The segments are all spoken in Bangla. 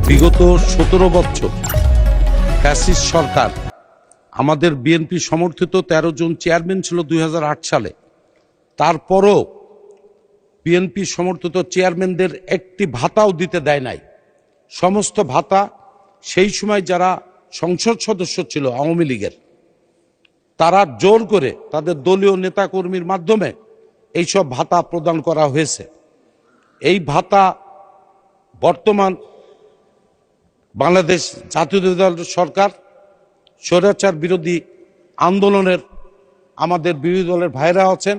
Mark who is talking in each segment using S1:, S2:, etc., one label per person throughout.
S1: বিগত 17 বছর ফ্যাসিস্ট সরকার আমাদের বিএনপি সমর্থিত 13 জন চেয়ারম্যান ছিল 2008 সালে। তারপরও বিএনপি সমর্থিত চেয়ারম্যানদের একটি ভাতাও দিতে দেয় নাই। সমস্ত ভাতা সেই সময় যারা সংসদ সদস্য ছিল আওয়ামী লীগের, তারা জোর করে তাদের দলীয় নেতাকর্মীর মাধ্যমে এইসব ভাতা প্রদান করা হয়েছে। এই ভাতা বর্তমান বাংলাদেশ জাতীয়তাবাদী দল সরকার স্বৈরাচার বিরোধী আন্দোলনের আমাদের বিরোধী দলের ভাইরা আছেন।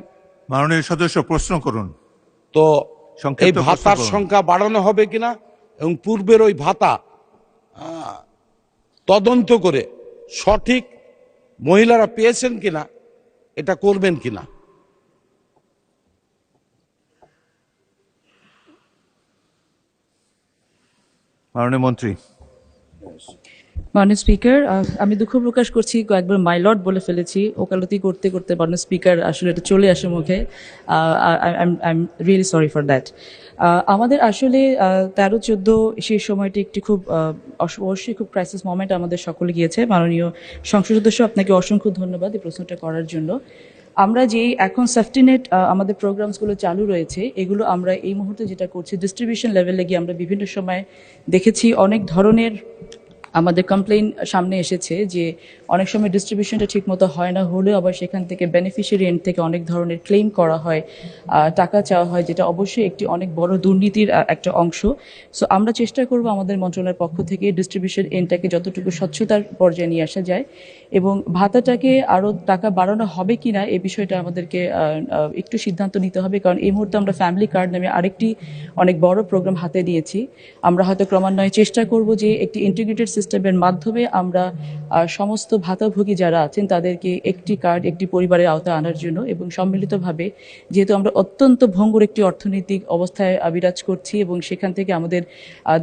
S2: মাননীয় সদস্য প্রশ্ন করুন।
S1: তো এই
S2: সংক্ষিপ্ত প্রশ্ন
S1: ভাতার
S2: করুন।
S1: সংখ্যা বাড়ানো হবে কিনা এবং পূর্বের ওই ভাতা তদন্ত করে সঠিক মহিলারা পেয়েছেন কিনা এটা করবেন কিনা।
S2: মাননীয় মন্ত্রী।
S3: মাননীয় স্পিকার, আমি দুঃখ প্রকাশ করছি, কয়েকবার মাই লর্ড বলে ফেলেছি। ওকালতি করতে করতে মাননীয় স্পিকার আসলে এটা চলে আসে মুখে। I am really sorry for that. আমাদের আসলে 13-14 সেই সময়টি একটি খুব অবশ্যই খুব ক্রাইসিস মোমেন্ট আমাদের সকলে গিয়েছে। মাননীয় সংসদ সদস্য, আপনাকে অসংখ্য ধন্যবাদ এই প্রশ্নটা করার জন্য। আমরা যেই এখন সেফটি নেট আমাদের প্রোগ্রামসগুলো চালু রয়েছে, এগুলো আমরা এই মুহূর্তে যেটা করছি ডিস্ট্রিবিউশন লেভেলে গিয়ে আমরা বিভিন্ন সময় দেখেছি অনেক ধরনের আমাদের কমপ্লেইন সামনে এসেছে যে অনেক সময় ডিস্ট্রিবিউশনটা ঠিকমতো হয় না, হলেও আবার সেখান থেকে বেনিফিশিয়ারি এন্ড থেকে অনেক ধরনের ক্লেম করা হয়, টাকা চাওয়া হয়, যেটা অবশ্যই একটি অনেক বড় দুর্নীতির একটা অংশ। সো আমরা চেষ্টা করব আমাদের মন্ত্রণালয়ের পক্ষ থেকে ডিস্ট্রিবিউশন এন্ডটাকে যতটুকু স্বচ্ছতার পর্যায়ে নিয়ে আসা যায় এবং ভাতাটাকে আরও টাকা বাড়ানো হবে কিনা এই বিষয়টা আমাদেরকে একটু সিদ্ধান্ত নিতে হবে। কারণ এই মুহূর্তে আমরা ফ্যামিলি কার্ড নামে আরেকটি অনেক বড় প্রোগ্রাম হাতে নিয়েছি। আমরা হয়তো ক্রমান্বয়ে চেষ্টা করব যে একটি ইন্টিগ্রেটেড সিস্টেমের মাধ্যমে আমরা সমস্ত ভাতাভোগী যারা আছেন তাদেরকে একটি কার্ড একটি পরিবারের আওতায় আনার জন্য এবং সম্মিলিতভাবে, যেহেতু আমরা অত্যন্ত ভঙ্গুর একটি অর্থনৈতিক অবস্থায় বিরাজ করছি এবং সেখান থেকে আমাদের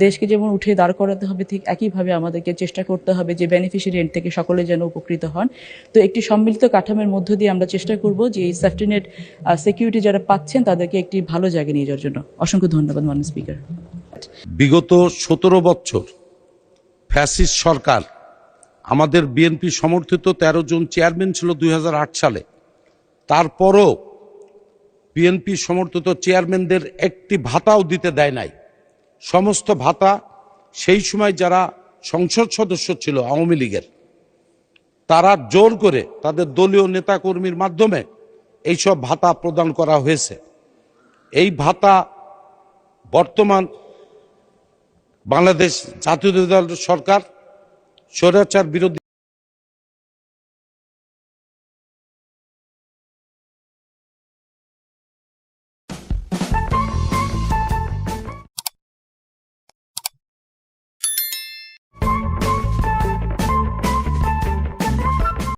S3: দেশকে যেমন উঠে দাঁড় করাতে হবে, ঠিক একইভাবে আমাদেরকে চেষ্টা করতে হবে যে বেনিফিশিয়ারি এন্ড থেকে সকলে যেন উপকৃত হন। তো একটি সম্মিলিত কাঠামোর মধ্য দিয়ে আমরা চেষ্টা করব যে এই সেফটি নেট সিকিউরিটি যারা পাচ্ছেন তাদেরকে একটি ভালো জায়গায় নিয়ে যাওয়ার জন্য। অসংখ্য ধন্যবাদ মাননীয় স্পিকার।
S1: বিগত 17 বছর ফ্যাসিস্ট সরকার আমাদের বিএনপি সমর্থিত 13 জন চেয়ারম্যান ছিল 2008 সালে। তারপরও বিএনপি সমর্থিত চেয়ারম্যানদের একটি ভাতাও দিতে দেয় নাই। সমস্ত ভাতা সেই সময় যারা সংসদ সদস্য ছিল আওয়ামী লীগের, তারা জোর করে তাদের দলীয় নেতাকর্মীর মাধ্যমে এইসব ভাতা প্রদান করা হয়েছে। এই ভাতা বর্তমান বাংলাদেশ জাতীয়তাবাদী দল সরকার স্বৈরাচার বিরোধী